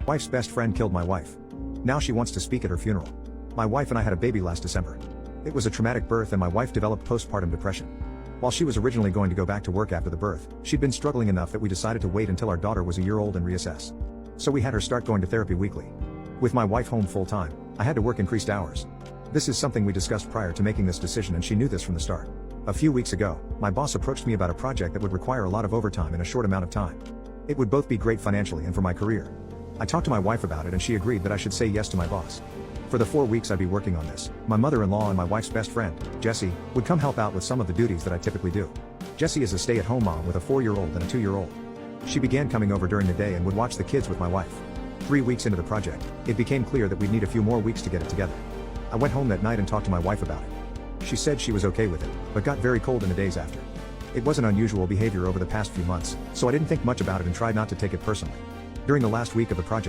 Wife's best friend killed my wife. Now she wants to speak at her funeral. My wife and I had a baby last December. It was a traumatic birth and my wife developed postpartum depression. While she was originally going to go back to work after the birth, she'd been struggling enough that we decided to wait until our daughter was a year old and reassess. So we had her start going to therapy weekly. With my wife home full time, I had to work increased hours. This is something we discussed prior to making this decision and she knew this from the start. A few weeks ago, my boss approached me about a project that would require a lot of overtime in a short amount of time. It would both be great financially and for my career. I talked to my wife about it and she agreed that I should say yes to my boss. For the 4 weeks I'd be working on this, my mother-in-law and my wife's best friend, Jessie, would come help out with some of the duties that I typically do. Jessie is a stay-at-home mom with a 4-year-old and a 2-year-old. She began coming over during the day and would watch the kids with my wife. 3 weeks into the project, it became clear that we'd need a few more weeks to get it together. I went home that night and talked to my wife about it. She said she was okay with it, but got very cold in the days after. It wasn't unusual behavior over the past few months, so I didn't think much about it and tried not to take it personally. During the last week of the project,